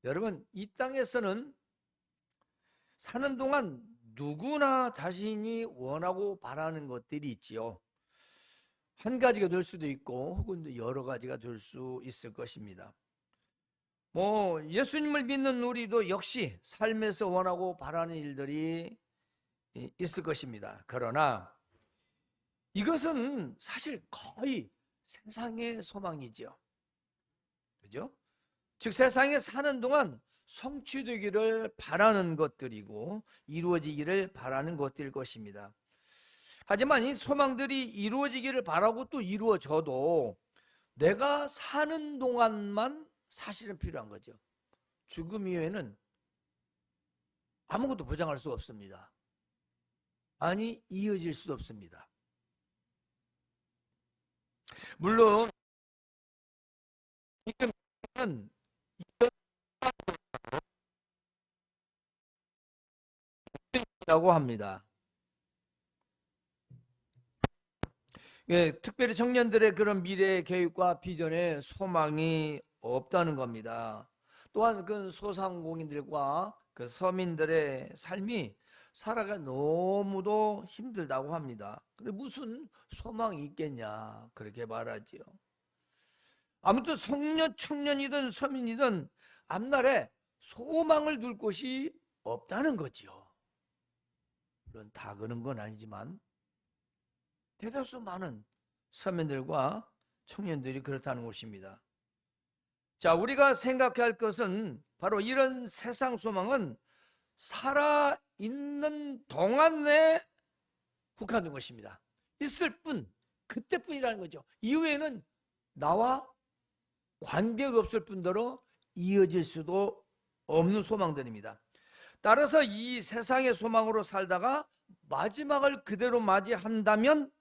여러분, 이 땅에서는 사는 동안 누구나 자신이 원하고 바라는 것들이 있지요. 한 가지가 될 수도 있고 혹은 여러 가지가 될 수 있을 것입니다. 예수님을 믿는 우리도 역시 삶에서 원하고 바라는 일들이 있을 것입니다. 그러나 이것은 사실 거의 세상의 소망이죠. 그죠? 즉 세상에 사는 동안 성취되기를 바라는 것들이고 이루어지기를 바라는 것들일 것입니다. 하지만 이 소망들이 이루어지기를 바라고 또 이루어져도 내가 사는 동안만 사실은 필요한 거죠. 죽음 이후에는 아무것도 보장할 수 없습니다. 아니, 이어질 수 없습니다. 물론 지금은 이라고 합니다. 예, 특별히 청년들의 그런 미래 계획과 비전에 소망이 없다는 겁니다. 또한 그 소상공인들과 그 서민들의 삶이 살아가 너무도 힘들다고 합니다. 근데 무슨 소망이 있겠냐 그렇게 말하지요. 아무튼 청년이든 서민이든 앞날에 소망을 둘 곳이 없다는 거지요. 물론 다 그런 건 아니지만 대다수 많은 서민들과 청년들이 그렇다는 것입니다. 자, 우리가 생각해야 할 것은 바로 이런 세상 소망은 살아있는 동안에 국한된 것입니다. 있을 뿐, 그때뿐이라는 거죠. 이후에는 나와 관계가 없을 뿐더러 이어질 수도 없는 소망들입니다. 따라서 이 세상의 소망으로 살다가 마지막을 그대로 맞이한다면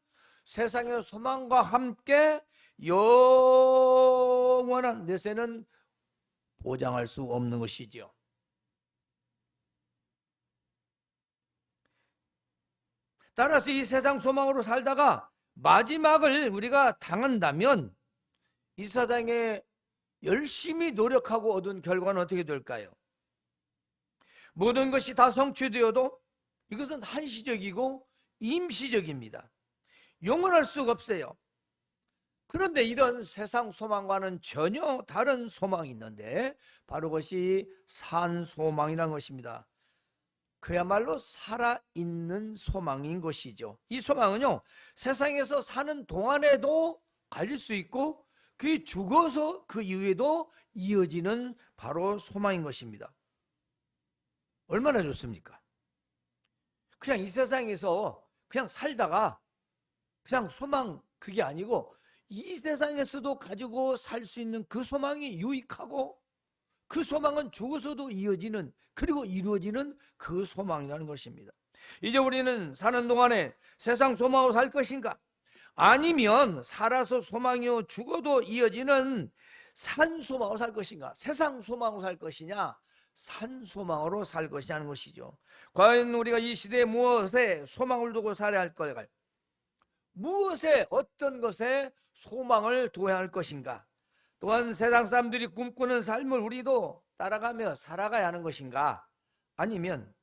세상의 소망과 함께 영원한 내세는 보장할 수 없는 것이지요. 따라서 이 세상 소망으로 살다가 마지막을 우리가 당한다면 이 세상에 열심히 노력하고 얻은 결과는 어떻게 될까요? 모든 것이 다 성취되어도 이것은 한시적이고 임시적입니다. 영원할 수가 없어요. 그런데 이런 세상 소망과는 전혀 다른 소망이 있는데 바로 그것이 산소망이라는 것입니다. 그야말로 살아있는 소망인 것이죠. 이 소망은요, 세상에서 사는 동안에도 가질 수 있고 그 죽어서 그 이후에도 이어지는 바로 소망인 것입니다. 얼마나 좋습니까? 그냥 이 세상에서 그냥 살다가 그냥 소망 그게 아니고 이 세상에서도 가지고 살 수 있는 그 소망이 유익하고 그 소망은 죽어서도 이어지는 그리고 이루어지는 그 소망이라는 것입니다. 이제 우리는 사는 동안에 세상 소망으로 살 것인가? 아니면 살아서 소망이요 죽어도 이어지는 산 소망으로 살 것인가? 세상 소망으로 살 것이냐? 산 소망으로 살 것이냐는 것이죠. 과연 우리가 이 시대에 무엇에 소망을 두고 살아야 할 걸까요? 무엇에 어떤 것에 소망을 둬야 할 것인가? 또한 세상 사람들이 꿈꾸는 삶을 우리도 따라가며 살아가야 하는 것인가? 아니면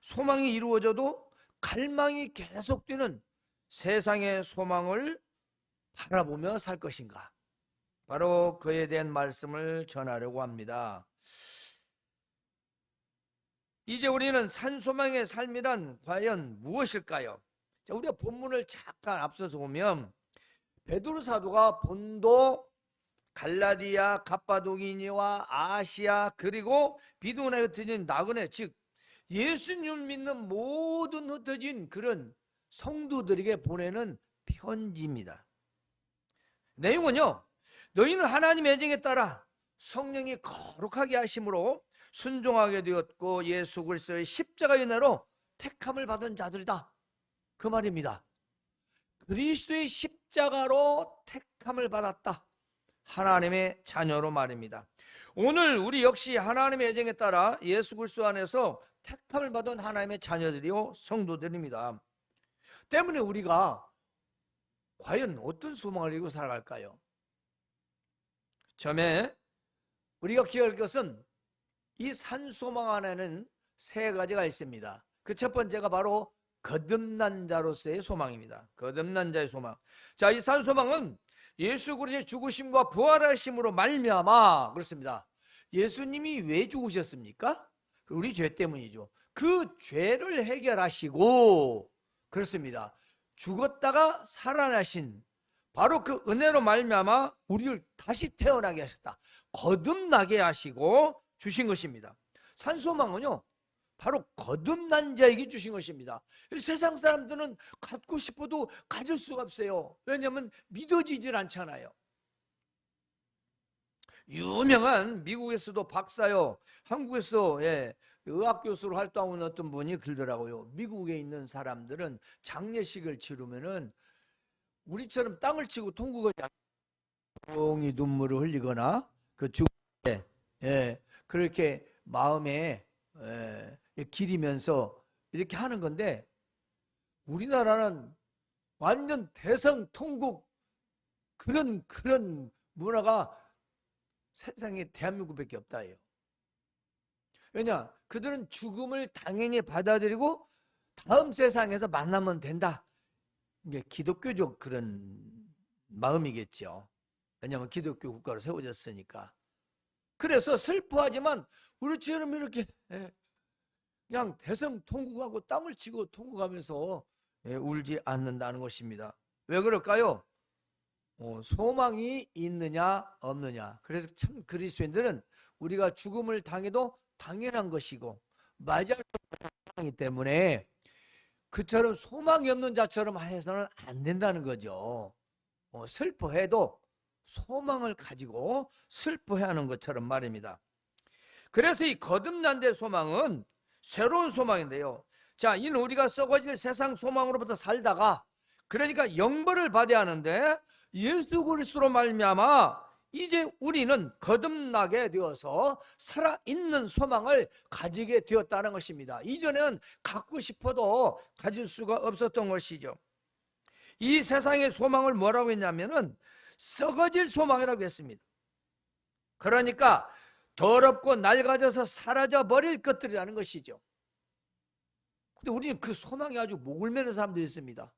소망이 이루어져도 갈망이 계속되는 세상의 소망을 바라보며 살 것인가? 바로 그에 대한 말씀을 전하려고 합니다. 이제 우리는 산소망의 삶이란 과연 무엇일까요? 자, 우리가 본문을 잠깐 앞서서 보면 베드로 사도가 본도, 갈라디아, 갑바도기니와 아시아 그리고 비두니아에 흩어진 나그네 즉 예수님을 믿는 모든 흩어진 그런 성도들에게 보내는 편지입니다. 내용은요, 너희는 하나님의 애정에 따라 성령이 거룩하게 하심으로 순종하게 되었고 예수 그리스도의 십자가의 은혜로 택함을 받은 자들이다, 그 말입니다. 그리스도의 십자가로 택함을 받았다, 하나님의 자녀로 말입니다. 오늘 우리 역시 하나님의 애정에 따라 예수 그리스도 안에서 택함을 받은 하나님의 자녀들이요 성도들입니다. 때문에 우리가 과연 어떤 소망을 가지고 살아갈까요? 처음에 우리가 기억할 것은 이 산소망 안에는 세 가지가 있습니다. 그 첫 번째가 바로 거듭난 자로서의 소망입니다. 거듭난 자의 소망. 자, 이 산소망은 예수 그리스도의 죽으심과 부활하심으로 말미암아 그렇습니다. 예수님이 왜 죽으셨습니까? 우리 죄 때문이죠. 그 죄를 해결하시고 그렇습니다. 죽었다가 살아나신 바로 그 은혜로 말미암아 우리를 다시 태어나게 하셨다. 거듭나게 하시고 주신 것입니다. 산소망은요, 바로 거듭난 자에게 주신 것입니다. 세상 사람들은 갖고 싶어도 가질 수가 없어요. 왜냐하면 믿어지질 않잖아요. 유명한 미국에서도 박사요, 한국에서 의학 교수로 활동하는 어떤 분이 그러더라고요. 미국에 있는 사람들은 장례식을 치르면은 우리처럼 땅을 치고 통곡하지 않고 눈물을 흘리거나 그 죽을 때 그렇게 마음에 기리면서 이렇게 하는 건데, 우리나라는 완전 대성통곡 그런 문화가 세상에 대한민국밖에 없다예요. 왜냐? 그들은 죽음을 당연히 받아들이고 다음 세상에서 만나면 된다. 이게 기독교적 그런 마음이겠죠. 왜냐하면 기독교 국가로 세워졌으니까. 그래서 슬퍼하지만 우리처럼 이렇게 그냥 대성통곡하고 땅을 치고 통곡하면서 울지 않는다는 것입니다. 왜 그럴까요? 소망이 있느냐 없느냐. 그래서 참 그리스도인들은 우리가 죽음을 당해도 당연한 것이고 맞이할 수 없기 때문에 그처럼 소망이 없는 자처럼 해서는 안 된다는 거죠. 슬퍼해도 소망을 가지고 슬퍼해야 하는 것처럼 말입니다. 그래서 이 거듭난 데 소망은 새로운 소망인데요. 자, 이는 우리가 썩어질 세상 소망으로부터 살다가 그러니까 영벌을 받아야 하는데 예수 그리스도로 말미암아 이제 우리는 거듭나게 되어서 살아있는 소망을 가지게 되었다는 것입니다. 이전에는 갖고 싶어도 가질 수가 없었던 것이죠. 이 세상의 소망을 뭐라고 했냐면은 썩어질 소망이라고 했습니다. 그러니까 더럽고 낡아져서 사라져 버릴 것들이라는 것이죠. 근데 우리는 그 소망이 아주 목을 매는 사람들이 있습니다.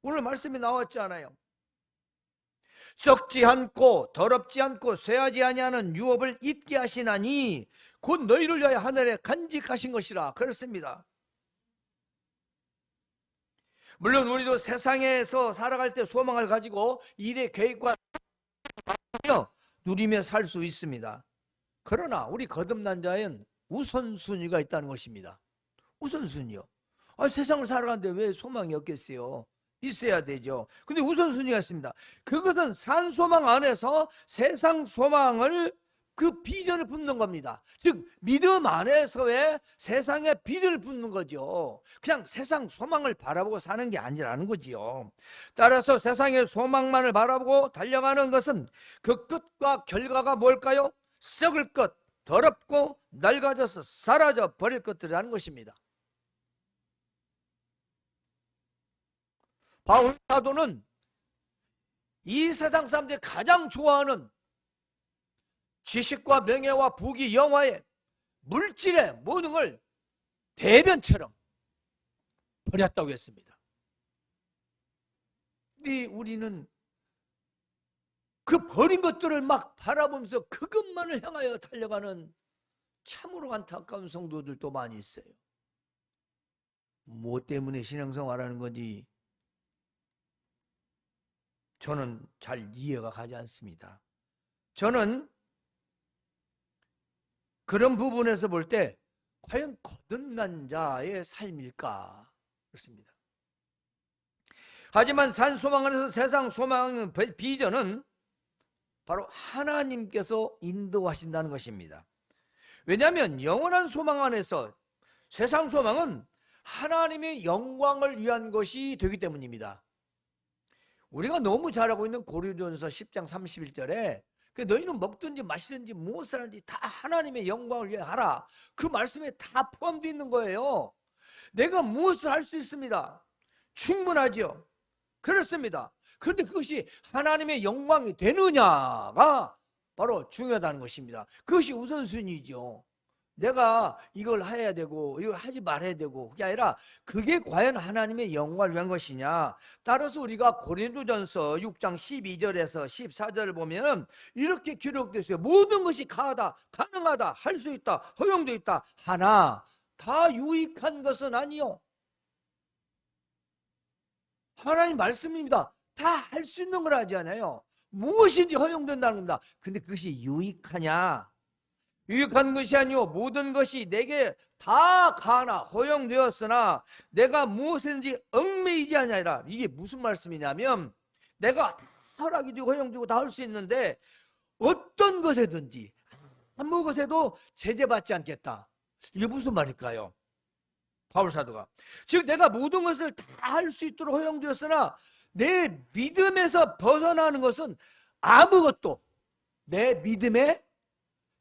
오늘 말씀이 나왔잖아요. 썩지 않고 더럽지 않고 쇠하지 아니하는 유업을 잊게 하시나니 곧 너희를 위하여 하늘에 간직하신 것이라. 그렇습니다. 물론 우리도 세상에서 살아갈 때 소망을 가지고 일의 계획과 누리며 살 수 있습니다. 그러나 우리 거듭난 자엔 우선순위가 있다는 것입니다. 우선순위요. 세상을 살아가는데 왜 소망이 없겠어요? 있어야 되죠. 근데 우선순위가 있습니다. 그것은 산소망 안에서 세상 소망을 그 비전을 품는 겁니다. 즉 믿음 안에서의 세상의 비전을 품는 거죠. 그냥 세상 소망을 바라보고 사는 게 아니라는 거지요. 따라서 세상의 소망만을 바라보고 달려가는 것은 그 끝과 결과가 뭘까요? 썩을 것, 더럽고 낡아져서 사라져 버릴 것들이라는 것입니다. 바울 사도는 이 세상 사람들이 가장 좋아하는 지식과 명예와 부귀 영화의 물질의 모든 걸 대변처럼 버렸다고 했습니다. 근데 우리는 그 버린 것들을 막 바라보면서 그것만을 향하여 달려가는 참으로 안타까운 성도들도 많이 있어요. 뭐 때문에 신앙생활하는 건지 저는 잘 이해가 가지 않습니다. 저는 그런 부분에서 볼 때 과연 거듭난 자의 삶일까 그렇습니다. 하지만 산소망 안에서 세상 소망 비전은 바로 하나님께서 인도하신다는 것입니다. 왜냐하면 영원한 소망 안에서 세상 소망은 하나님의 영광을 위한 것이 되기 때문입니다. 우리가 너무 잘 알고 있는 고린도전서 10장 31절에 너희는 먹든지 마시든지 무엇을 하든지 다 하나님의 영광을 위해 하라. 그 말씀에 다 포함되어 있는 거예요. 내가 무엇을 할 수 있습니다. 충분하죠. 그렇습니다. 그런데 그것이 하나님의 영광이 되느냐가 바로 중요하다는 것입니다. 그것이 우선순위죠. 내가 이걸 해야 되고 이걸 하지 말아야 되고, 그게 아니라 그게 과연 하나님의 영광을 위한 것이냐. 따라서 우리가 고린도전서 6장 12절에서 14절을 보면 이렇게 기록되어 있어요. 모든 것이 가능하다, 할 수 있다, 허용되어 있다 하나 다 유익한 것은 아니요. 하나님 말씀입니다. 다 할 수 있는 걸 하지 않아요. 무엇인지 허용된다는 겁니다. 근데 그것이 유익하냐? 유익한 것이 아니요 모든 것이 내게 다 가나 허용되었으나 내가 무엇인지 얽매이지 아니하리라. 이게 무슨 말씀이냐면 내가 다 허락이 되고 허용되고 다 할 수 있는데 어떤 것에든지 아무 것에도 제재받지 않겠다. 이게 무슨 말일까요? 바울사도가 즉 내가 모든 것을 다 할 수 있도록 허용되었으나 내 믿음에서 벗어나는 것은 아무것도 내 믿음에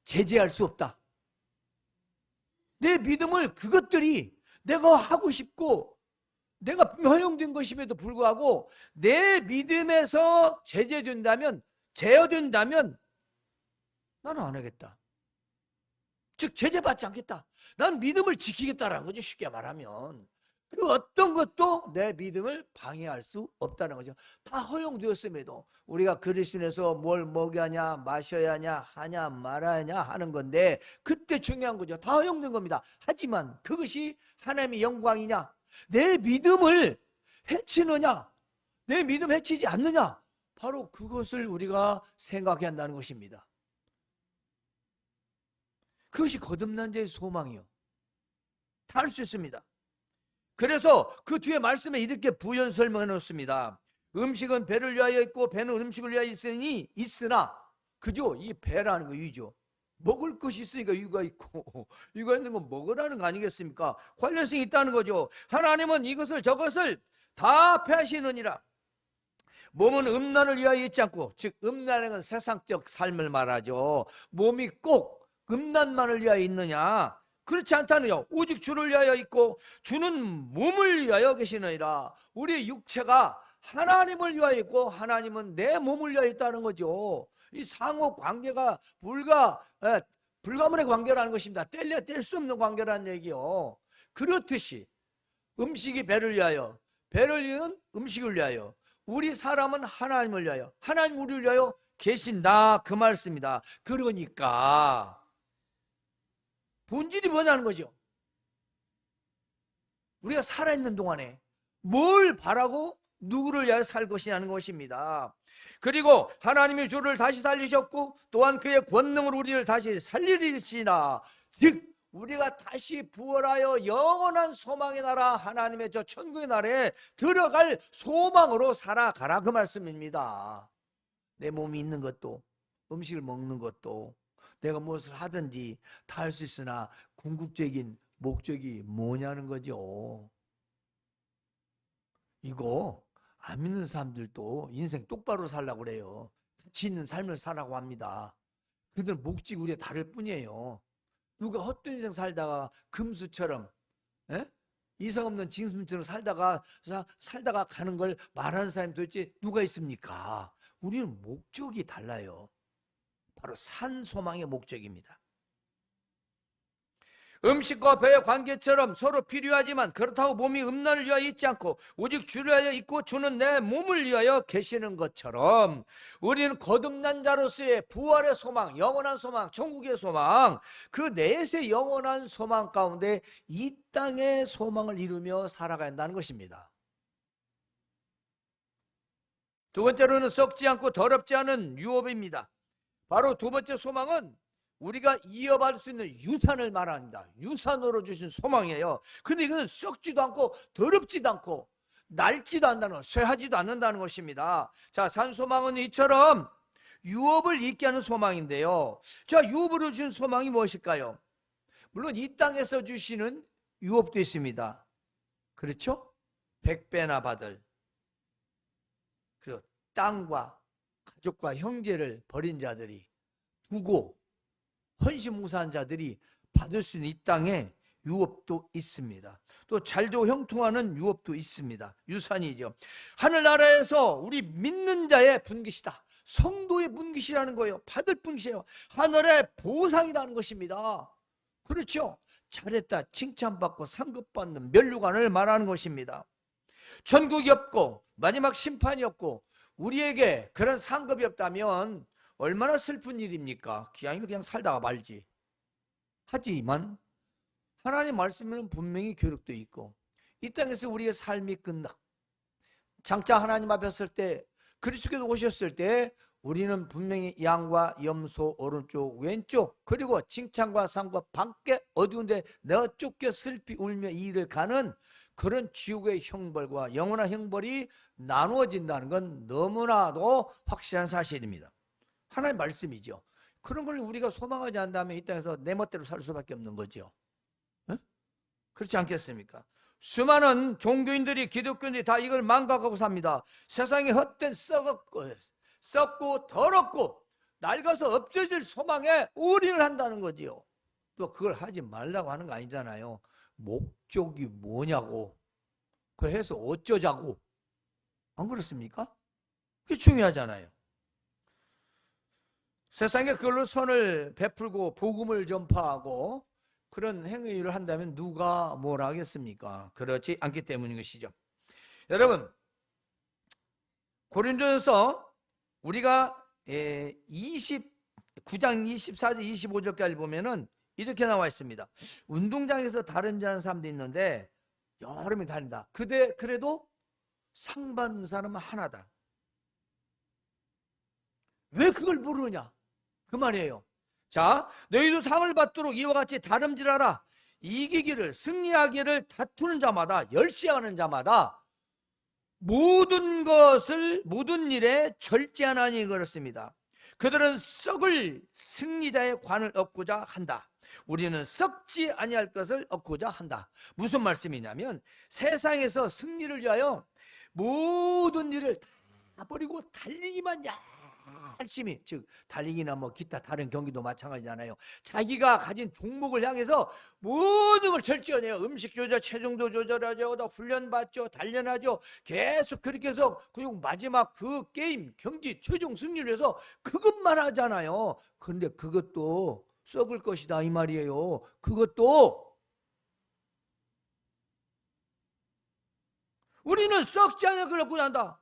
제재할 수 없다. 내 믿음을 그것들이 내가 하고 싶고 내가 허용된 것임에도 불구하고 내 믿음에서 제재된다면 제어된다면 나는 안 하겠다. 즉 제재받지 않겠다. 난 믿음을 지키겠다라는 거죠. 쉽게 말하면 그 어떤 것도 내 믿음을 방해할 수 없다는 거죠. 다 허용되었음에도 우리가 그리스도인에서 뭘 먹여야 하냐 마셔야 하냐 하냐 말아야 하는 건데 그때 중요한 거죠. 다 허용된 겁니다. 하지만 그것이 하나님의 영광이냐, 내 믿음을 해치느냐, 내 믿음 해치지 않느냐, 바로 그것을 우리가 생각해야 한다는 것입니다. 그것이 거듭난 자의 소망이요. 다 할 수 있습니다. 그래서 그 뒤에 말씀에 이렇게 부연 설명해 놓습니다. 음식은 배를 위하여 있고 배는 음식을 위하여 있으나 그죠? 이 배라는 거 유죠. 먹을 것이 있으니까 유가 있고 유가 있는 건 먹으라는 거 아니겠습니까? 관련성이 있다는 거죠. 하나님은 이것을 저것을 다 폐하시느니라. 몸은 음란을 위하여 있지 않고, 즉 음란은 건 세상적 삶을 말하죠. 몸이 꼭 음란만을 위하여 있느냐? 그렇지 않다는요. 오직 주를 위하여 있고 주는 몸을 위하여 계시느니라. 우리의 육체가 하나님을 위하여 있고 하나님은 내 몸을 위하여 있다는 거죠. 이 상호 관계가 불가문의 관계라는 것입니다. 뗄 수 없는 관계라는 얘기요. 그렇듯이 음식이 배를 위하여, 배를 위한 음식을 위하여, 우리 사람은 하나님을 위하여, 하나님 우리를 위하여 계신다, 그 말씀입니다. 그러니까 본질이 뭐냐는 거죠. 우리가 살아있는 동안에 뭘 바라고 누구를 위하여 살 것이냐는 것입니다. 그리고 하나님이 주를 다시 살리셨고 또한 그의 권능으로 우리를 다시 살리시나, 즉 우리가 다시 부활하여 영원한 소망의 나라, 하나님의 저 천국의 나라에 들어갈 소망으로 살아가라, 그 말씀입니다. 내 몸이 있는 것도, 음식을 먹는 것도, 내가 무엇을 하든지 다 할 수 있으나 궁극적인 목적이 뭐냐는 거죠. 이거 안 믿는 사람들도 인생 똑바로 살라고 그래요. 가치 있는 삶을 살라고 합니다. 그들 목적이 우리가 다를 뿐이에요. 누가 헛된 인생 살다가 금수처럼, 이성 없는 짐승처럼 살다가 가는 걸 말하는 사람이 도대체 누가 있습니까? 우리는 목적이 달라요. 바로 산 소망의 목적입니다. 음식과 배의 관계처럼 서로 필요하지만 그렇다고 몸이 음란을 위하여 있지 않고 오직 주를 위하여 있고 주는 내 몸을 위하여 계시는 것처럼 우리는 거듭난 자로서의 부활의 소망, 영원한 소망, 천국의 소망, 그 넷의 영원한 소망 가운데 이 땅의 소망을 이루며 살아가야 한다는 것입니다. 두 번째로는 썩지 않고 더럽지 않은 유업입니다. 바로 두 번째 소망은 우리가 이어받을 수 있는 유산을 말합니다. 유산으로 주신 소망이에요. 근데 이건 썩지도 않고 더럽지도 않고 낡지도 않는다는, 쇠하지도 않는다는 것입니다. 자, 산소망은 이처럼 유업을 잊게 하는 소망인데요. 자, 유업으로 주신 소망이 무엇일까요? 물론 이 땅에서 주시는 유업도 있습니다. 그렇죠? 100배나 받을, 그리고 땅과 가족과 형제를 버린 자들이, 두고 헌신무사한 자들이 받을 수 있는 이 땅에 유업도 있습니다. 또 잘되고 형통하는 유업도 있습니다. 유산이죠. 하늘나라에서 우리 믿는 자의 분깃이다. 성도의 분깃이라는 거예요. 받을 분깃이에요. 하늘의 보상이라는 것입니다. 그렇죠? 잘했다 칭찬받고 상급받는 면류관을 말하는 것입니다. 천국이 없고 마지막 심판이 없고 우리에게 그런 상급이 없다면 얼마나 슬픈 일입니까? 기왕이면 그냥 살다가 말지. 하지만 하나님 말씀에는 분명히 교육도 있고 이 땅에서 우리의 삶이 끝나 장차 하나님 앞에 설 때 그리스도께서 오셨을 때 우리는 분명히 양과 염소 오른쪽 왼쪽 그리고 칭찬과 상과 밖에 어두운 데 내가 쫓겨 슬피 울며 이 일을 가는 그런 지옥의 형벌과 영원한 형벌이 나누어진다는 건 너무나도 확실한 사실입니다. 하나님 말씀이죠. 그런 걸 우리가 소망하지 않다면 이 땅에서 내 멋대로 살 수밖에 없는 거죠. 네? 그렇지 않겠습니까? 수많은 종교인들이 기독교인들이 다 이걸 망각하고 삽니다. 세상에 헛된 썩고 더럽고 낡아서 없어질 소망에 올인을 한다는 거지요. 또 그걸 하지 말라고 하는 거 아니잖아요. 목적이 뭐냐고 그걸 해서 어쩌자고 안 그렇습니까? 그게 중요하잖아요. 세상에 그걸로 선을 베풀고 복음을 전파하고 그런 행위를 한다면 누가 뭘 하겠습니까? 그렇지 않기 때문인 것이죠. 여러분 고린도전서 우리가 29장 24절 25절까지 보면은 이렇게 나와 있습니다. 운동장에서 다름질하는 사람도 있는데 여러 명이 다닌다. 그래도 상 받는 사람은 하나다. 왜 그걸 모르느냐? 그 말이에요. 자, 너희도 상을 받도록 이와 같이 다름질하라. 이기기를 승리하기를 다투는 자마다 열시하는 자마다 모든 일에 절제하나니 그렇습니다. 그들은 썩을 승리자의 관을 얻고자 한다. 우리는 썩지 아니할 것을 얻고자 한다. 무슨 말씀이냐면 세상에서 승리를 위하여 모든 일을 다 버리고 달리기만 열심히, 즉 달리기나 뭐 기타 다른 경기도 마찬가지잖아요. 자기가 가진 종목을 향해서 모든 걸 절제하네요. 음식 조절, 체중도 조절하죠, 훈련 받죠, 단련하죠. 계속 그렇게 해서 그리고 마지막 그 게임 경기 최종 승리를 위해서 그것만 하잖아요. 그런데 그것도 썩을 것이다 이 말이에요. 그것도 우리는 썩지 않을 걸 얻고 한다.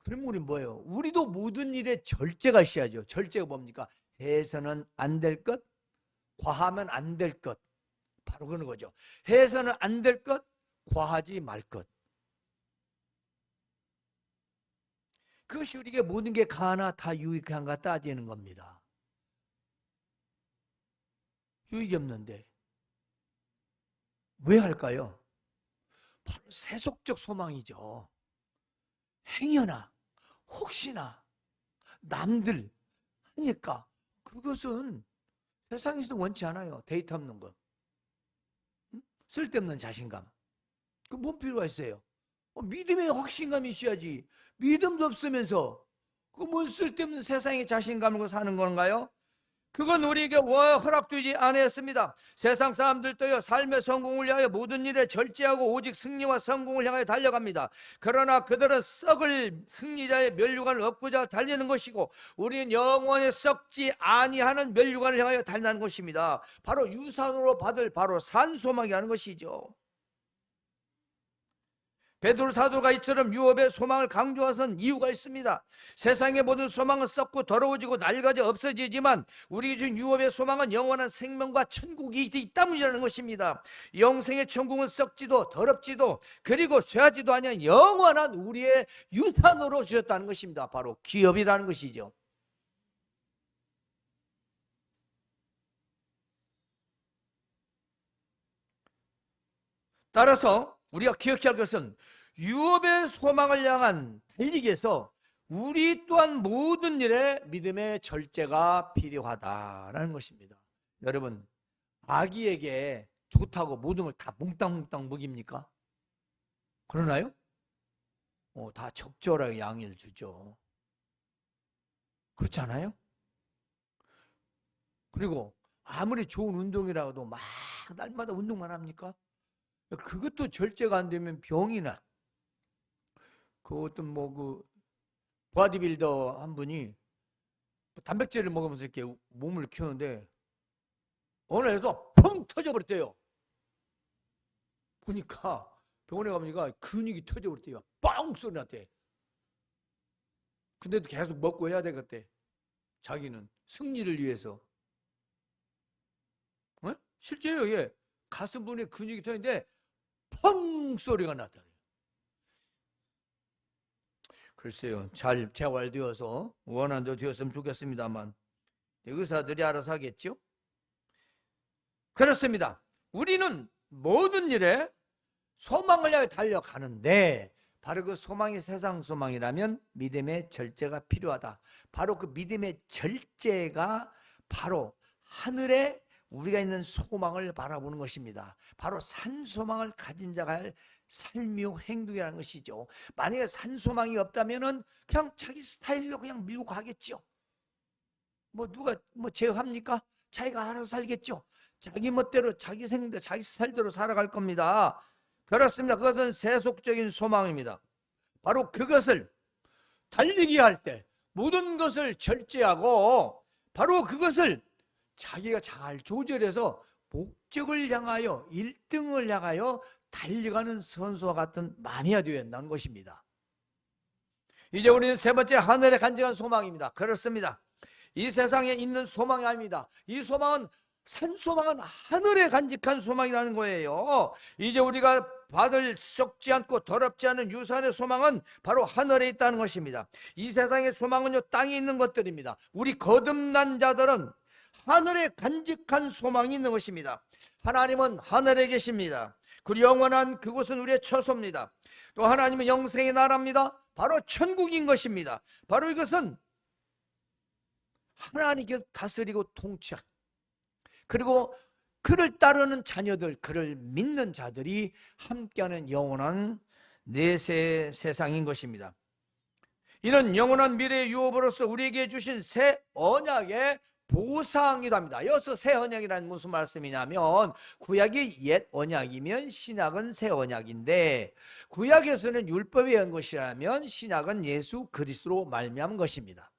그럼 우리는 뭐예요? 우리도 모든 일에 절제가 있어야죠. 절제가 뭡니까? 해서는 안 될 것, 과하면 안 될 것. 바로 그런 거죠. 해서는 안 될 것, 과하지 말 것. 그것이 우리에게 모든 게 가나 다 유익한가 따지는 겁니다. 유익이 없는데 왜 할까요? 바로 세속적 소망이죠. 행여나 혹시나 남들 하니까 그것은 세상에서도 원치 않아요. 데이터 없는 것, 쓸데없는 자신감. 그 뭔 필요가 있어요? 믿음의 확신감이 있어야지. 믿음도 없으면서 그 뭔 쓸데없는 세상의 자신감으로 사는 건가요? 그건 우리에게 허락되지 않았습니다. 세상 사람들도요 삶의 성공을 위하여 모든 일에 절제하고 오직 승리와 성공을 향하여 달려갑니다. 그러나 그들은 썩을 승리자의 면류관을 얻고자 달리는 것이고 우리는 영원히 썩지 아니하는 면류관을 향하여 달리는 것입니다. 바로 유산으로 받을 바로 산소망이 하는 것이죠. 베드로 사도가 이처럼 유업의 소망을 강조하선 이유가 있습니다. 세상의 모든 소망은 썩고 더러워지고 낡아져 없어지지만 우리 준 유업의 소망은 영원한 생명과 천국이 있다문이라는 것입니다. 영생의 천국은 썩지도 더럽지도 그리고 쇠하지도 아니한 영원한 우리의 유산으로 주셨다는 것입니다. 바로 기업이라는 것이죠. 따라서 우리가 기억해야 할 것은 유업의 소망을 향한 달리기에서 우리 또한 모든 일에 믿음의 절제가 필요하다라는 것입니다. 여러분, 아기에게 좋다고 모든 걸 다 몽땅몽땅 먹입니까? 그러나요? 다 적절하게 양해를 주죠. 그렇지 않아요? 그리고 아무리 좋은 운동이라도 막 날마다 운동만 합니까? 그것도 절제가 안 되면 병이나 그 어떤 바디빌더 한 분이 단백질을 먹으면서 이렇게 몸을 키우는데 어느 날에도 펑 터져버렸대요. 보니까 병원에 가보니까 근육이 터져버렸대요. 빵 소리 났대. 근데도 계속 먹고 해야 되겠대. 자기는 승리를 위해서. 어? 실제요. 예. 가슴분에 근육이 터졌는데 펑 소리가 났다. 글쎄요. 잘 재활되어서 원한 대로 되었으면 좋겠습니다만 의사들이 알아서 하겠죠. 그렇습니다. 우리는 모든 일에 소망을 향해 달려가는데 바로 그 소망이 세상 소망이라면 믿음의 절제가 필요하다. 바로 그 믿음의 절제가 바로 하늘에 우리가 있는 소망을 바라보는 것입니다. 바로 산소망을 가진 자가 할 삶이요 행동이라는 것이죠. 만약에 산소망이 없다면은 그냥 자기 스타일로 그냥 밀고 가겠죠. 뭐 누가 뭐 제어합니까? 자기가 알아서 살겠죠. 자기 멋대로 자기 생각 자기 스타일대로 살아갈 겁니다. 그렇습니다. 그것은 세속적인 소망입니다. 바로 그것을 달리기 할 때 모든 것을 절제하고 바로 그것을 자기가 잘 조절해서 목적을 향하여 1등을 향하여 달려가는 선수와 같은 마니아 되어야 한다는 것입니다. 이제 우리는 세 번째 하늘에 간직한 소망입니다. 그렇습니다. 이 세상에 있는 소망이 아닙니다. 이 소망은 산소망은 하늘에 간직한 소망이라는 거예요. 이제 우리가 받을 썩지 않고 더럽지 않은 유산의 소망은 바로 하늘에 있다는 것입니다. 이 세상의 소망은요 땅에 있는 것들입니다. 우리 거듭난 자들은 하늘에 간직한 소망이 있는 것입니다. 하나님은 하늘에 계십니다. 그 영원한 그곳은 우리의 처소입니다. 또 하나님은 영생의 나라입니다. 바로 천국인 것입니다. 바로 이것은 하나님께서 다스리고 통치한 그리고 그를 따르는 자녀들, 그를 믿는 자들이 함께하는 영원한 내세 세상인 것입니다. 이는 영원한 미래의 유업으로서 우리에게 주신 새 언약의 보상이기도 합니다. 여기서 새 언약이라는 무슨 말씀이냐면 구약이 옛 언약이면 신약은 새 언약인데 구약에서는 율법에 의한 것이라면 신약은 예수 그리스도로 말미암은 것입니다.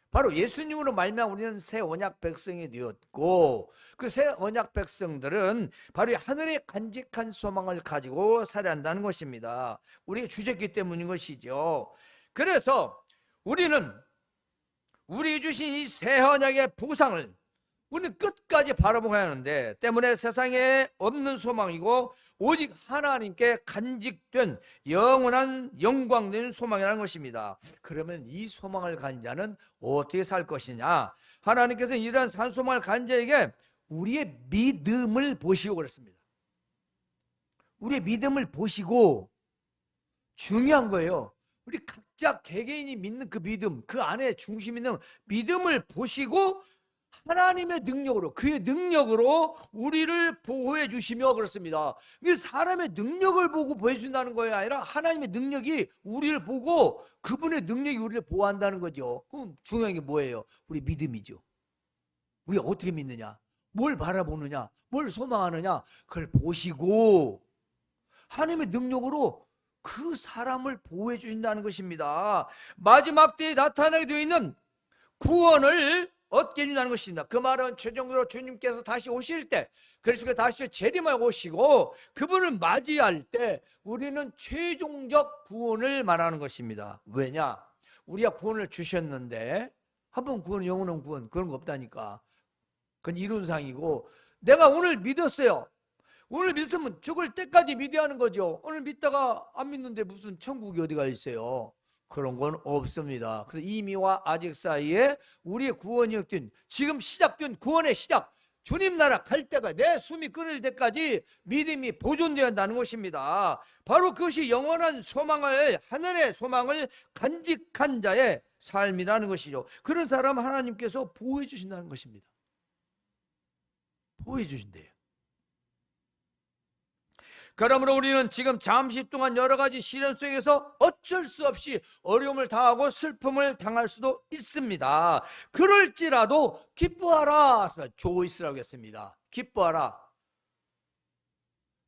바로 예수님으로 말미암아 우리는 새 언약 백성이 되었고 그 새 언약 백성들은 바로 하늘에 간직한 소망을 가지고 살아야 한다는 것입니다. 우리의 주제기 때문인 것이죠. 그래서 우리는 우리 주신 이 새 언약의 보상을 우리는 끝까지 바라보고 하는데 때문에 세상에 없는 소망이고 오직 하나님께 간직된 영원한 영광된 소망이라는 것입니다. 그러면 이 소망을 가진 자는 어떻게 살 것이냐? 하나님께서 이러한 산소망을 가진 자에게 우리의 믿음을 보시고 그랬습니다. 우리의 믿음을 보시고 중요한 거예요. 우리 각자 개개인이 믿는 그 믿음, 그 안에 중심 있는 믿음을 보시고 하나님의 능력으로 그의 능력으로 우리를 보호해 주시며 그렇습니다. 이게 사람의 능력을 보고 보호해 준다는 것이 아니라 하나님의 능력이 우리를 보고 그분의 능력이 우리를 보호한다는 거죠. 그럼 중요한 게 뭐예요? 우리 믿음이죠. 우리가 어떻게 믿느냐? 뭘 바라보느냐? 뭘 소망하느냐? 그걸 보시고 하나님의 능력으로 그 사람을 보호해 주신다는 것입니다. 마지막 때에 나타나게 되어 있는 구원을 얻게 해준다는 것입니다. 그 말은 최종적으로 주님께서 다시 오실 때 그리스도가 다시 재림하여 오시고 그분을 맞이할 때 우리는 최종적 구원을 말하는 것입니다. 왜냐? 우리가 구원을 주셨는데 한 번 구원, 영원한 구원 그런 거 없다니까. 그건 이론상이고 내가 오늘 믿었어요. 오늘 믿으면 죽을 때까지 믿어야 하는 거죠. 오늘 믿다가 안 믿는데 무슨 천국이 어디가 있어요? 그런 건 없습니다. 그래서 이미와 아직 사이에 우리의 구원이 된 지금 시작된 구원의 시작 주님 나라 갈 때가 내 숨이 끊을 때까지 믿음이 보존되어야 한다는 것입니다. 바로 그것이 영원한 소망을 하늘의 소망을 간직한 자의 삶이라는 것이죠. 그런 사람 하나님께서 보호해 주신다는 것입니다. 보호해 주신대요. 그러므로 우리는 지금 잠시 동안 여러 가지 시련 속에서 어쩔 수 없이 어려움을 당하고 슬픔을 당할 수도 있습니다. 그럴지라도 기뻐하라. 조이스라고 했습니다. 기뻐하라.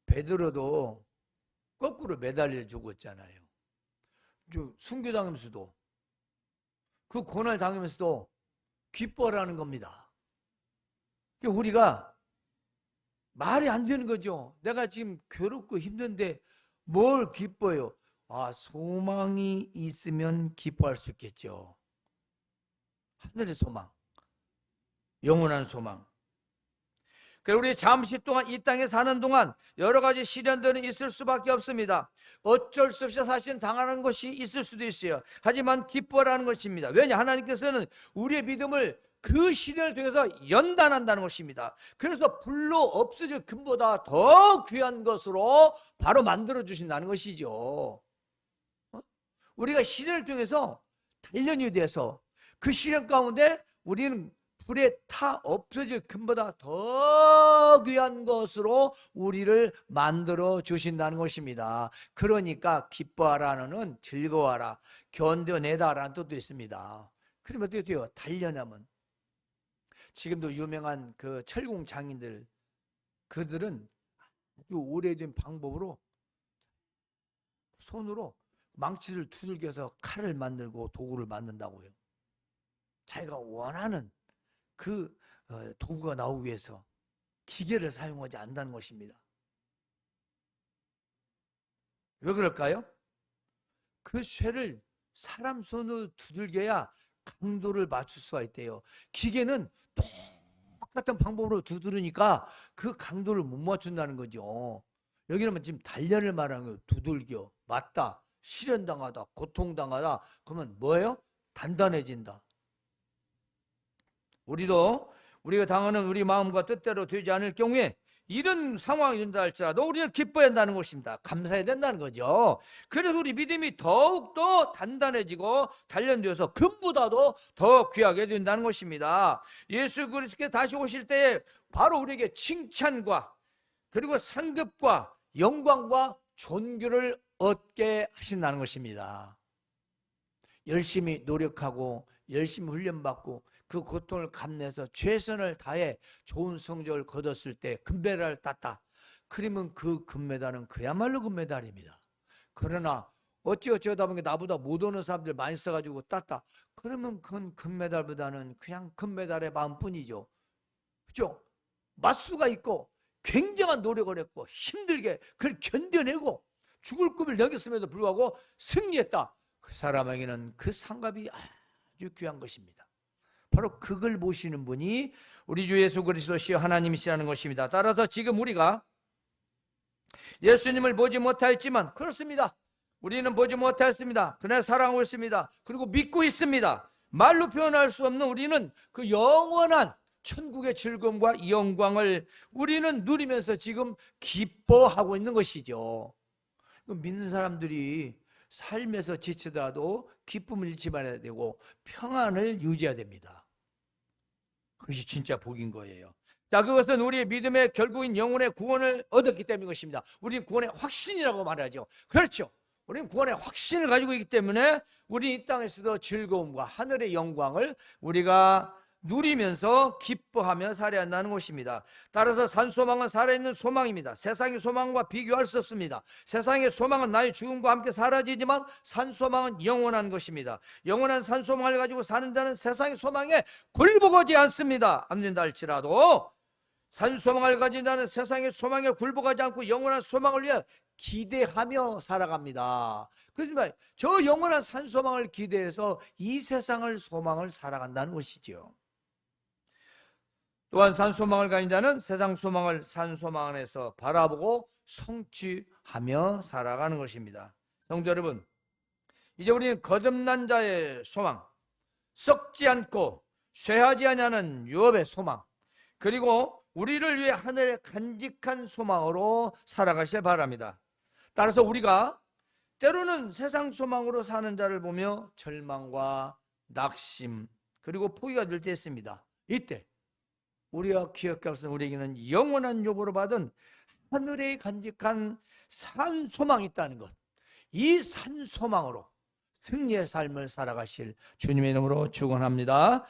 베드로도 거꾸로 매달려 죽었잖아요. 순교당하면서도 그 고난을 당하면서도 기뻐하라는 겁니다. 우리가 말이 안 되는 거죠. 내가 지금 괴롭고 힘든데 뭘 기뻐요? 소망이 있으면 기뻐할 수 있겠죠. 하늘의 소망, 영원한 소망. 그래서 우리 잠시 동안 이 땅에 사는 동안 여러 가지 시련들은 있을 수밖에 없습니다. 어쩔 수 없이 사실은 당하는 것이 있을 수도 있어요. 하지만 기뻐라는 것입니다. 왜냐? 하나님께서는 우리의 믿음을 그 시련을 통해서 연단한다는 것입니다. 그래서 불로 없어질 금보다 더 귀한 것으로 바로 만들어 주신다는 것이죠. 우리가 시련을 통해서 단련이 돼서 그 시련 가운데 우리는 불에 타 없어질 금보다 더 귀한 것으로 우리를 만들어 주신다는 것입니다. 그러니까 기뻐하라는 즐거워하라, 견뎌내다라는 뜻도 있습니다. 그러면 어떻게 돼요? 단련하면 지금도 유명한 그 철공 장인들, 그들은 아주 오래된 방법으로 손으로 망치를 두들겨서 칼을 만들고 도구를 만든다고요. 자기가 원하는 그 도구가 나오기 위해서 기계를 사용하지 않는다는 것입니다. 왜 그럴까요? 그 쇠를 사람 손으로 두들겨야 강도를 맞출 수가 있대요. 기계는 똑같은 방법으로 두드리니까 그 강도를 못 맞춘다는 거죠. 여기는 지금 단련을 말하는 거예요. 두들겨, 맞다, 시련당하다, 고통당하다. 그러면 뭐예요? 단단해진다. 우리가 당하는 우리 마음과 뜻대로 되지 않을 경우에 이런 상황이 된다 할지라도 우리는 기뻐야 한다는 것입니다. 감사해야 된다는 거죠. 그래서 우리 믿음이 더욱더 단단해지고 단련되어서 금보다도 더 귀하게 된다는 것입니다. 예수 그리스도께 다시 오실 때에 바로 우리에게 칭찬과 그리고 상급과 영광과 존귀를 얻게 하신다는 것입니다. 열심히 노력하고 열심히 훈련받고 그 고통을 감내해서 최선을 다해 좋은 성적을 거뒀을 때 금메달을 땄다. 그러면 그 금메달은 그야말로 금메달입니다. 그러나 어찌어쩌다 보니까 나보다 못 오는 사람들 많이 써가지고 땄다. 그러면 그건 금메달보다는 그냥 금메달의 마음뿐이죠. 그렇죠? 맞수가 있고 굉장한 노력을 했고 힘들게 그걸 견뎌내고 죽을 꿈을 여겼음에도 불구하고 승리했다. 그 사람에게는 그 상급이 아주 귀한 것입니다. 바로 그걸 보시는 분이 우리 주 예수 그리스도시여 하나님이시라는 것입니다. 따라서 지금 우리가 예수님을 보지 못하였지만 그렇습니다. 우리는 보지 못하였습니다. 그러나 사랑하고 있습니다. 그리고 믿고 있습니다. 말로 표현할 수 없는 우리는 그 영원한 천국의 즐거움과 영광을 우리는 누리면서 지금 기뻐하고 있는 것이죠. 믿는 사람들이 삶에서 지치더라도 기쁨을 잃지 말아야 되고 평안을 유지해야 됩니다. 그것이 진짜 복인 거예요. 자, 그것은 우리의 믿음의 결국인 영혼의 구원을 얻었기 때문인 것입니다. 우리는 구원의 확신이라고 말하죠. 그렇죠. 우리는 구원의 확신을 가지고 있기 때문에 우리 이 땅에서도 즐거움과 하늘의 영광을 우리가 누리면서 기뻐하며 살아야 한다는 것입니다. 따라서 산소망은 살아있는 소망입니다. 세상의 소망과 비교할 수 없습니다. 세상의 소망은 나의 죽음과 함께 사라지지만 산소망은 영원한 것입니다. 영원한 산소망을 가지고 사는 자는 세상의 소망에 굴복하지 않습니다. 안 된다 할지라도 산소망을 가진 자는 세상의 소망에 굴복하지 않고 영원한 소망을 위해 기대하며 살아갑니다. 그래서 저 영원한 산소망을 기대해서 이 세상을 소망을 살아간다는 것이죠. 또한 산소망을 가진 자는 세상 소망을 산소망 안에서 바라보고 성취하며 살아가는 것입니다. 성도 여러분, 이제 우리는 거듭난 자의 소망, 썩지 않고 쇠하지 않는 유업의 소망, 그리고 우리를 위해 하늘의 간직한 소망으로 살아가시길 바랍니다. 따라서 우리가 때로는 세상 소망으로 사는 자를 보며 절망과 낙심 그리고 포기가 될 때 있습니다. 이때 우리가 기억할 것은 우리에게는 영원한 요구로 받은 하늘에 간직한 산 소망이 있다는 것. 이 산 소망으로 승리의 삶을 살아가실 주님의 이름으로 축원합니다.